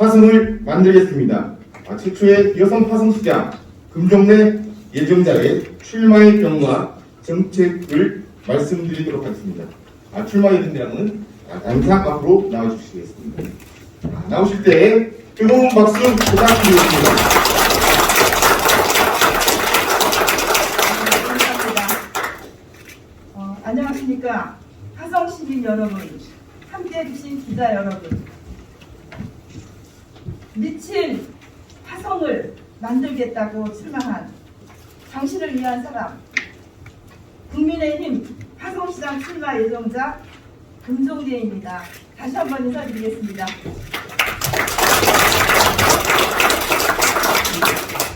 화성을 만들겠습니다. 최초의 여성 화성시장 금종래 예정자의 출마의 병과 정책을 말씀드리도록 하겠습니다. 출마 예정자는 당장 앞으로 나와주시겠습니다. 나오실 때 뜨거운 박수 부탁드리겠습니다. 안녕하십니까. 화성시민 여러분, 함께해 주신 기자 여러분, 미친 화성을 만들겠다고 출마한 당신을 위한 사람, 국민의힘 화성시장 출마 예정자 금종래입니다. 다시 한번 인사드리겠습니다.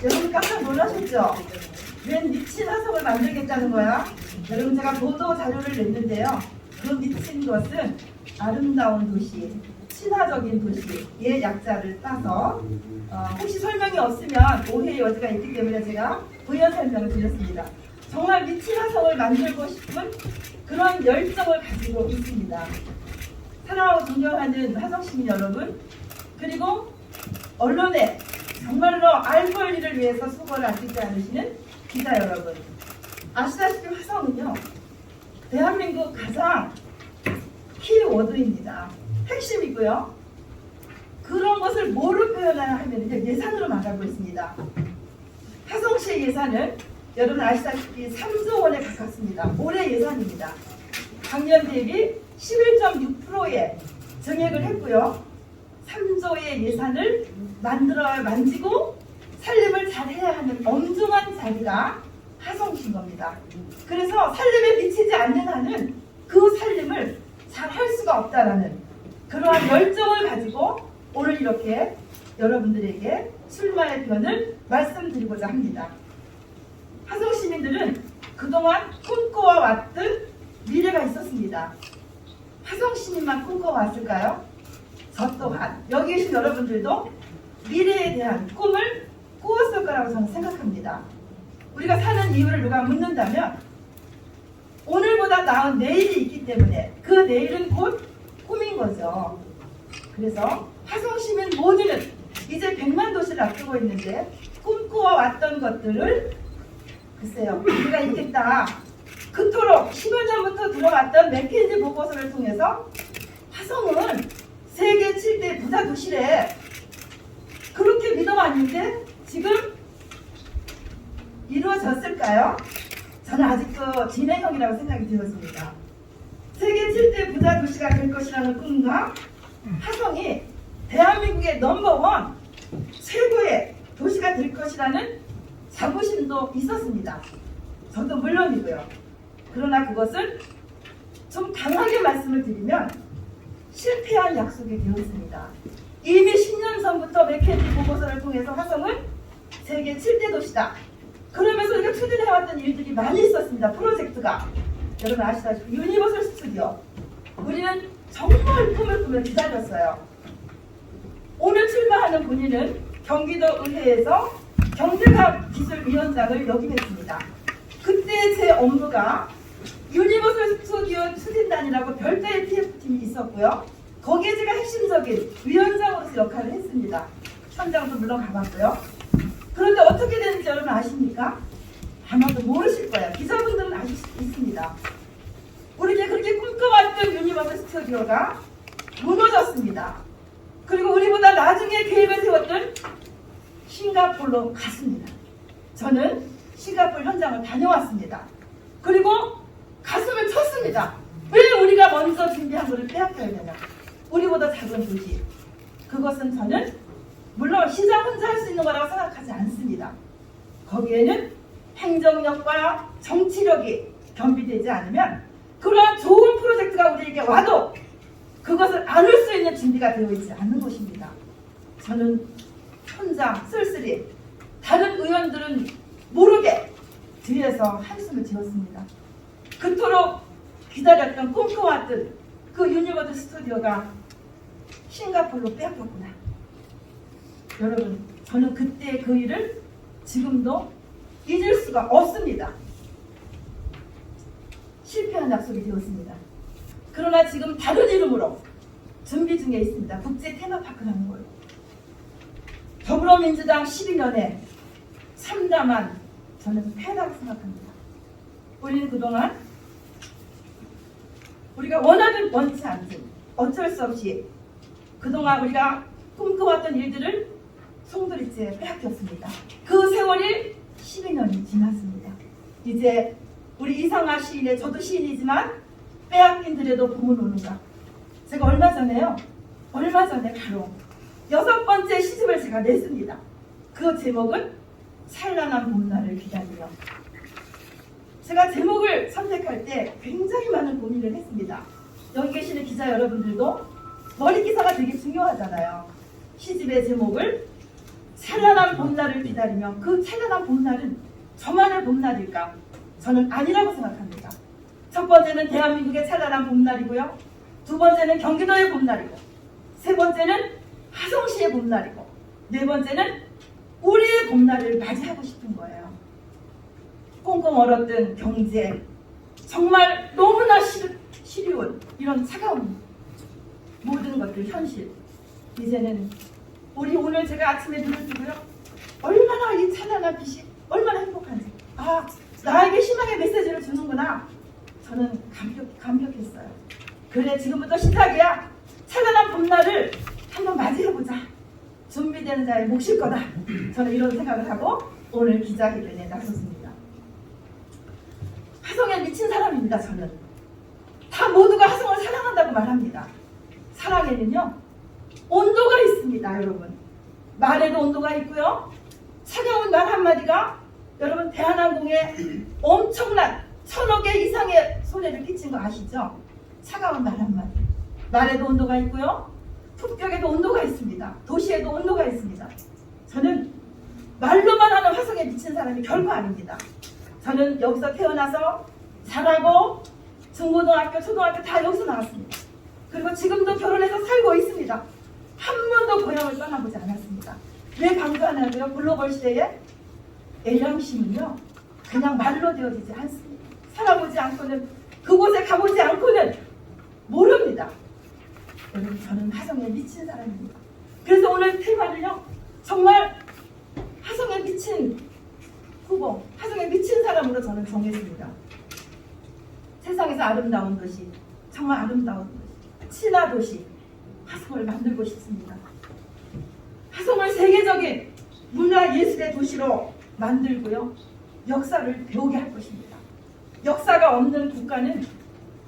여러분 깜짝 놀라셨죠? 웬 미친 화성을 만들겠다는 거야? 여러분 제가 보도 자료를 냈는데요. 그 미친 것은 아름다운 도시, 친화적인 도시의 약자를 따서 혹시 설명이 없으면 오해의 여지가 있기 때문에 제가 부연 설명을 드렸습니다. 정말 미친 화성을 만들고 싶은 그런 열정을 가지고 있습니다. 사랑하고 존경하는 화성시민 여러분, 그리고 언론에 정말로 알 권리를 위해서 수고를 아끼지 않으시는 기자 여러분, 아시다시피 화성은요, 대한민국 가장 키워드입니다. 핵심이고요. 그런 것을 뭐로 표현하냐 하면 예산으로 말하고 있습니다. 화성시의 예산은 여러분 아시다시피 3조 원에 가깝습니다. 올해 예산입니다. 작년 대비 11.6%의 증액을 했고요. 3조의 예산을 만지고 살림을 잘해야 하는 엄중한 자리가 화성시인 겁니다. 그래서 살림에 미치지 않는 한은 그 살림을 잘 할 수가 없다라는 그러한 열정을 가지고 오늘 이렇게 여러분들에게 출마의 변을 말씀드리고자 합니다. 화성 시민들은 그동안 꿈꿔왔던 미래가 있었습니다. 화성 시민만 꿈꿔왔을까요? 저 또한 여기 계신 여러분들도 미래에 대한 꿈을 꾸었을 거라고 저는 생각합니다. 우리가 사는 이유를 누가 묻는다면 오늘보다 나은 내일이 있기 때문에 그 내일은 곧 꿈인 거죠. 그래서 화성 시민 모두는 이제 100만 도시를 앞두고 있는데 꿈꾸어왔던 것들을 글쎄요, 우리가 있겠다. 그토록 10여 년부터 들어왔던 맥킨지 보고서를 통해서 화성은 세계 7대 부자 도시래. 그렇게 믿어왔는데 지금 이루어졌을까요? 저는 아직도 진행형이라고 생각이 들었습니다. 세계 7대 부자 도시가 될 것이라는 꿈과 화성이 대한민국의 넘버원 최고의 도시가 될 것이라는 자부심도 있었습니다. 저도 물론이고요. 그러나 그것은 좀 강하게 말씀을 드리면 실패한 약속이 되었습니다. 이미 10년 전부터 맥켄지 보고서를 통해서 화성은 세계 7대 도시다. 그러면서 우리가 추진해왔던 일들이 많이 있었습니다. 프로젝트가. 여러분 아시다시피 유니버설 스튜디오. 우리는 정말 꿈을 꾸며 기다렸어요. 오늘 출마하는 본인은 경기도 의회에서 경제과학기술위원장을 역임했습니다. 그때 제 업무가 유니버설 스튜디오 추진단이라고 별도의 TF팀이 있었고요. 거기에 제가 핵심적인 위원장으로서 역할을 했습니다. 현장도 물론 가봤고요. 그런데 어떻게 되는지 여러분 아십니까? 아마도 모르실 거예요. 기자분들은 아실 수 있습니다. 우리가 그렇게 꿈꿔왔던 유니버설 스튜디오가 무너졌습니다. 그리고 우리보다 나중에 계획을 세웠던 싱가포르로 갔습니다. 저는 싱가포르 현장을 다녀왔습니다. 그리고 가슴을 쳤습니다. 왜 우리가 먼저 준비한 것을 빼앗겨야 되냐. 우리보다 작은 도시. 그것은 저는 물론 시장 혼자 할 수 있는 거라고 생각하지 않습니다. 거기에는 행정력과 정치력이 겸비되지 않으면 그러한 좋은 프로젝트가 우리에게 와도 그것을 안을 수 있는 준비가 되어 있지 않는 것입니다. 저는 현장 쓸쓸히 다른 의원들은 모르게 뒤에서 한숨을 지었습니다. 그토록 기다렸던 꿈꿔왔던 그 유니버설 스튜디오가 싱가포르로 빼앗겼구나. 여러분, 저는 그때 그 일을 지금도 잊을 수가 없습니다. 실패한 약속이 되었습니다. 그러나 지금 다른 이름으로 준비 중에 있습니다. 국제 테마파크라는 걸. 더불어민주당 12년에 참담한 저는 패다고 생각합니다. 우리는 그동안 우리가 원하든 원치 않든 어쩔 수 없이 그동안 우리가 꿈꿔왔던 일들을 송두리째 빼앗겼습니다. 그 세월이 12년이 지났습니다. 이제 우리 이상하 시인의, 저도 시인이지만 빼앗긴 들에도 봄은 오는가. 제가 얼마 전에 바로 6번째 시집을 제가 냈습니다. 그 제목은 찬란한 봄날을 기다리며. 제가 제목을 선택할 때 굉장히 많은 고민을 했습니다. 여기 계시는 기자 여러분들도 머리 기사가 되게 중요하잖아요. 시집의 제목을 찬란한 봄날을 기다리며, 그 찬란한 봄날은 저만의 봄날일까? 저는 아니라고 생각합니다. 첫 번째는 대한민국의 찬란한 봄날이고요. 두 번째는 경기도의 봄날이고, 세 번째는 하성시의 봄날이고, 네 번째는 우리의 봄날을 맞이하고 싶은 거예요. 꽁꽁 얼었던 경제, 정말 너무나 시리운 이런 차가운 모든 것들 현실. 이제는 우리 오늘 제가 아침에 눈을 뜨고요, 얼마나 이 찬란한 빛이 얼마나 행복한지, 아, 나에게 희망의 메시지를 주는구나. 저는 감격했어요. 그래, 지금부터 시작이야. 찬란한 봄날을 한번 맞이해보자. 준비되는 자의 몫일 거다. 저는 이런 생각을 하고 오늘 기자회견에 나섰습니다. 화성에 미친 사람입니다. 저는 다 모두가 화성을 사랑한다고 말합니다. 사랑에는요 온도가 있습니다. 여러분, 말에도 온도가 있고요, 차가운 말 한마디가 여러분 대한항공에 엄청난 1000억 개 이상의 손해를 끼친 거 아시죠? 차가운 말 한마디. 말에도 온도가 있고요, 품격에도 온도가 있습니다. 도시에도 온도가 있습니다. 저는 말로만 하는 화성에 미친 사람이 결코 아닙니다. 저는 여기서 태어나서 자라고 중고등학교, 초등학교 다 여기서 나왔습니다. 그리고 지금도 결혼해서 살고 있습니다. 한 번도 고향을 떠나보지 않았습니다. 왜 강조하냐고요? 글로벌 시대에 애량심은요 그냥 말로 되어지지 않습니다. 살아보지 않고는, 그곳에 가보지 않고는 모릅니다. 여러분, 저는 화성에 미친 사람입니다. 그래서 오늘 테마를요 정말 화성에 미친 후보, 화성에 미친 사람으로 저는 정했습니다. 세상에서 아름다운 도시, 정말 아름다운 도시, 친화 도시, 화성을 만들고 싶습니다. 화성을 세계적인 문화 예술의 도시로 만들고요, 역사를 배우게 할 것입니다. 역사가 없는 국가는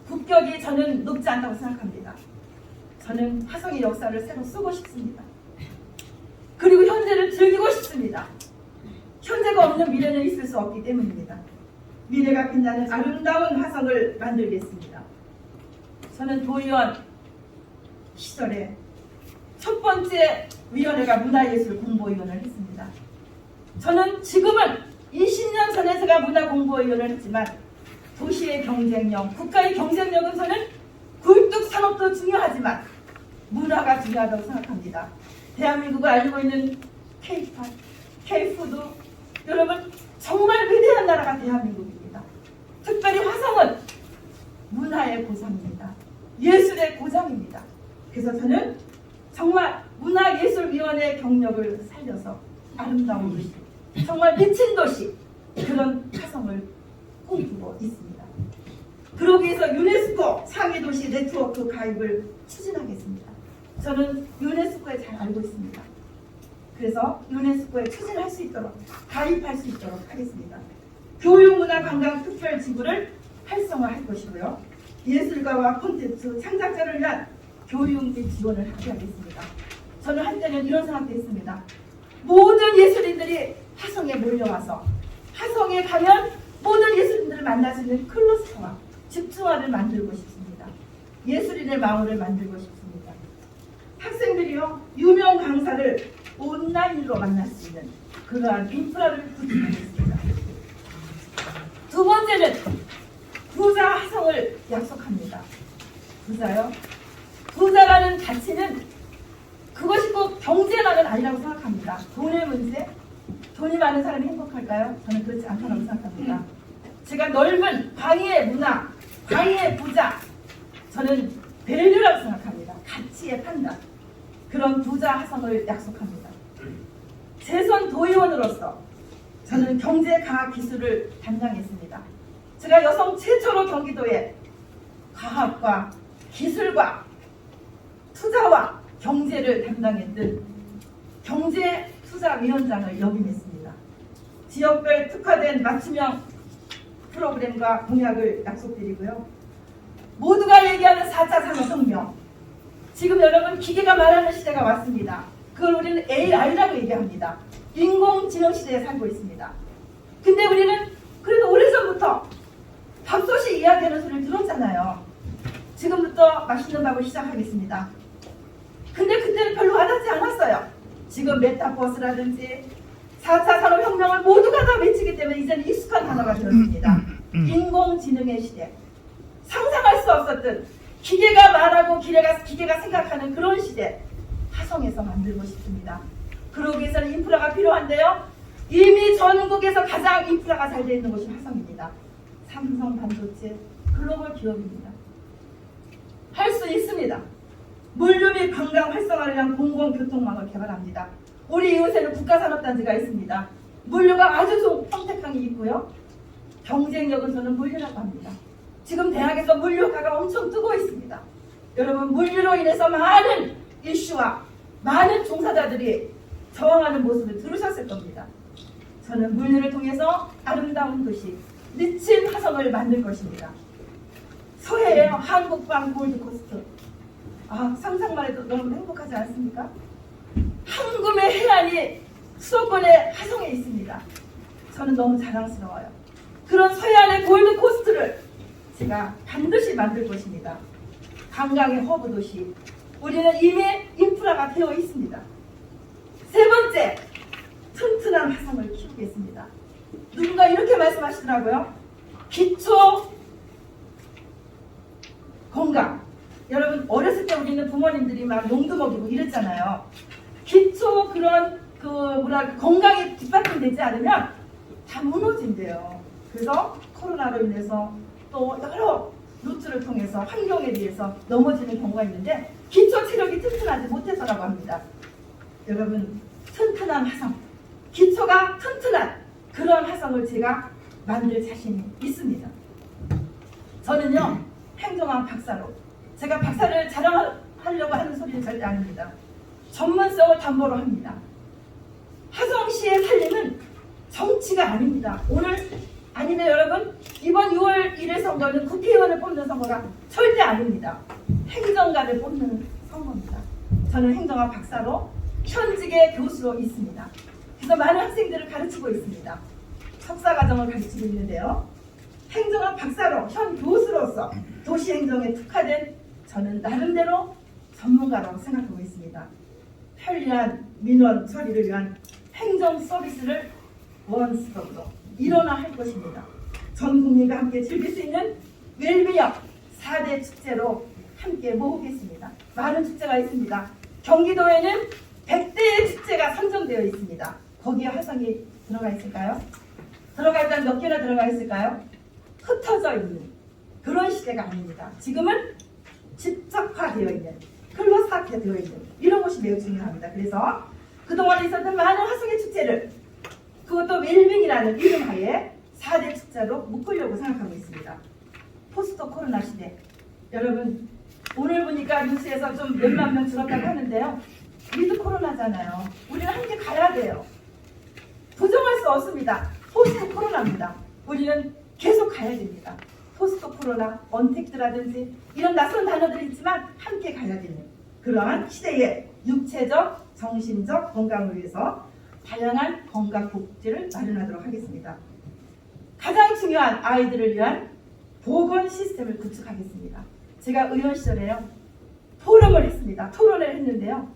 국격이 저는 높지 않다고 생각합니다. 저는 화성의 역사를 새로 쓰고 싶습니다. 그리고 현재를 즐기고 싶습니다. 현재가 없는 미래는 있을 수 없기 때문입니다. 미래가 빛나는 아름다운 화성을 만들겠습니다. 저는 도의원 시절에 첫 번째 위원회가 문화예술공보위원을 했습니다. 저는 지금은 20년 전에 제가 문화공보위원을 했지만 도시의 경쟁력, 국가의 경쟁력은 저는 굴뚝 산업도 중요하지만 문화가 중요하다고 생각합니다. 대한민국을 알고 있는 K-팝, K-푸드, 여러분 정말 위대한 나라가 대한민국입니다. 특별히 화성은 문화의 고장입니다. 예술의 고장입니다. 그래서 저는 정말 문화예술위원회 경력을 살려서 아름다운 도시, 정말 미친 도시, 그런 화성을 꿈꾸고 있습니다. 그러기 위해서 유네스코 상위도시 네트워크 가입을 추진하겠습니다. 저는 유네스코에 잘 알고 있습니다. 그래서 유네스코에 추진할 수 있도록, 가입할 수 있도록 하겠습니다. 교육문화관광특별지구를 활성화할 것이고요, 예술가와 콘텐츠 창작자를 위한 교육 및 지원을 하게 하겠습니다. 저는 한때는 이런 생각도 했습니다. 모든 예술인들이 화성에 몰려와서 화성에 가면 모든 예술인들을 만날 수 있는 클러스터와 집중화를 만들고 싶습니다. 예술인의 마을을 만들고 싶습니다. 학생들이요 유명 강사를 온라인으로 만날 수 있는 그러한 인프라를 구축하겠습니다. 두 번째는 부자 화성을 약속합니다. 부자요? 부자라는 가치는 그것이 꼭 경제만은 아니라고 생각합니다. 돈의 문제? 돈이 많은 사람이 행복할까요? 저는 그렇지 않다고 생각합니다. 제가 넓은 광의의 문화, 광의의 부자, 저는 밸류라고 생각합니다. 가치의 판단. 그런 부자 화성을 약속합니다. 재선 도의원으로서 저는 경제과학기술을 담당했습니다. 제가 여성 최초로 경기도에 과학과 기술과 투자와 경제를 담당했던 경제투자위원장을 역임했습니다. 지역별 특화된 맞춤형 프로그램과 공약을 약속드리고요. 모두가 얘기하는 4차 산업혁명, 지금 여러분 기계가 말하는 시대가 왔습니다. 그걸 우리는 AI라고 얘기합니다. 인공지능 시대에 살고 있습니다. 근데 우리는 그래도 오래전부터 밥솥이 이야기하는 소리를 들었잖아요. 지금부터 맛있는 밥을 시작하겠습니다. 근데 그때는 별로 와닿지 않았어요. 지금 메타버스라든지 4차 산업혁명을 모두가 다 외치기 때문에 이제는 익숙한 단어가 되었습니다. 인공지능의 시대. 상상할 수 없었던 기계가 말하고 기계가 생각하는 그런 시대, 화성에서 만들고 싶습니다. 그러기 위해서는 인프라가 필요한데요. 이미 전국에서 가장 인프라가 잘 되어 있는 곳이 화성입니다. 삼성 반도체 글로벌 기업입니다. 할 수 있습니다. 물류 및 관광 활성화를 위한 공공교통망을 개발합니다. 우리 이웃에는 국가산업단지가 있습니다. 물류가 아주 평택항이 있고요. 경쟁력은 저는 물류라고 합니다. 지금 대학에서 물류가가 엄청 뜨고 있습니다. 여러분, 물류로 인해서 많은 이슈와 많은 종사자들이 저항하는 모습을 들으셨을 겁니다. 저는 물류를 통해서 아름다운 도시, 미친 화성을 만들 것입니다. 서해의 한국방 골드코스트. 상상만 해도 너무 행복하지 않습니까? 황금의 해안이 수도권의 화성에 있습니다. 저는 너무 자랑스러워요. 그런 서해안의 골드코스트를 제가 반드시 만들 것입니다. 관광의 허브 도시. 우리는 이미 인프라가 되어 있습니다. 세 번째, 튼튼한 화성을 키우겠습니다. 누군가 이렇게 말씀하시더라고요. 기초 건강. 여러분, 어렸을 때 우리는 부모님들이 막 용도 먹이고 이랬잖아요. 기초 그런 건강이 뒷받침되지 않으면 다 무너진대요. 그래서 코로나로 인해서 또 여러 루트를 통해서 환경에 대해서 넘어지는 경우가 있는데 기초 체력이 튼튼하지 못해서라고 합니다. 여러분, 튼튼한 화성, 기초가 튼튼한 그런 화성을 제가 만들 자신이 있습니다. 저는요, 행정학 박사로, 제가 박사를 자랑하려고 하는 소리는 절대 아닙니다. 전문성을 담보로 합니다. 화성시의 살림은 정치가 아닙니다. 오늘 아니면 여러분, 이번 6월 1일 선거는 국회의원을 뽑는 선거가 절대 아닙니다. 행정가를 뽑는 선거입니다. 저는 행정학 박사로 현직의 교수로 있습니다. 그래서 많은 학생들을 가르치고 있습니다. 석사과정을 가르치고 있는데요. 행정학 박사로 현 교수로서 도시행정에 특화된 저는 나름대로 전문가라고 생각하고 있습니다. 편리한 민원 처리를 위한 행정 서비스를 원스톱으로 일원화할 것입니다. 전 국민과 함께 즐길 수 있는 웰비역 4대 축제로 함께 모으겠습니다. 많은 축제가 있습니다. 경기도에는 100대의 축제가 선정되어 있습니다. 거기에 화성이 들어가 있을까요? 들어가 있다면 몇 개나 들어가 있을까요? 흩어져 있는 그런 시대가 아닙니다. 지금은 집적화되어 있는, 클러스터되어 있는 이런 것이 매우 중요합니다. 그래서 그동안 있었던 많은 화성의 축제를 그것도 웰빙이라는 이름하에 4대 축제로 묶으려고 생각하고 있습니다. 포스트 코로나 시대. 여러분, 오늘 보니까 뉴스에서 좀 몇만 명 줄었다고 하는데요. 위드 코로나잖아요. 우리는 함께 가야 돼요. 부정할 수 없습니다. 포스트 코로나입니다. 우리는 계속 가야 됩니다. 포스트 코로나, 언택트라든지 이런 낯선 단어들이 있지만 함께 가야 되는 그러한 시대의 육체적, 정신적 건강을 위해서 다양한 건강 복지를 마련하도록 하겠습니다. 가장 중요한 아이들을 위한 보건 시스템을 구축하겠습니다. 제가 의원 시절에요. 토론을 했습니다. 토론을 했는데요.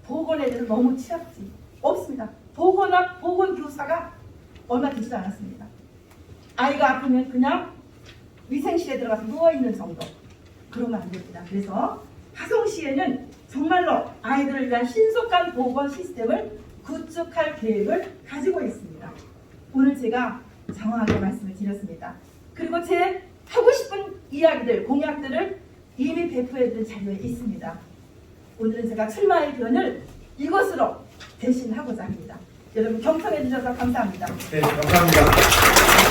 보건에 대해서 너무 취약지 없습니다. 보건학, 보건교사가 얼마 되지도 않았습니다. 아이가 아프면 그냥 위생실에 들어가서 누워있는 정도. 그러면 안 됩니다. 그래서 화성시에는 정말로 아이들을 위한 신속한 보건 시스템을 구축할 계획을 가지고 있습니다. 오늘 제가 정확하게 말씀을 드렸습니다. 그리고 제 하고 싶은 이야기들, 공약들을 이미 배포해둔 자료에 있습니다. 오늘은 제가 출마의 변을 이것으로 대신하고자 합니다. 여러분 경청해 주셔서 감사합니다. 네, 감사합니다.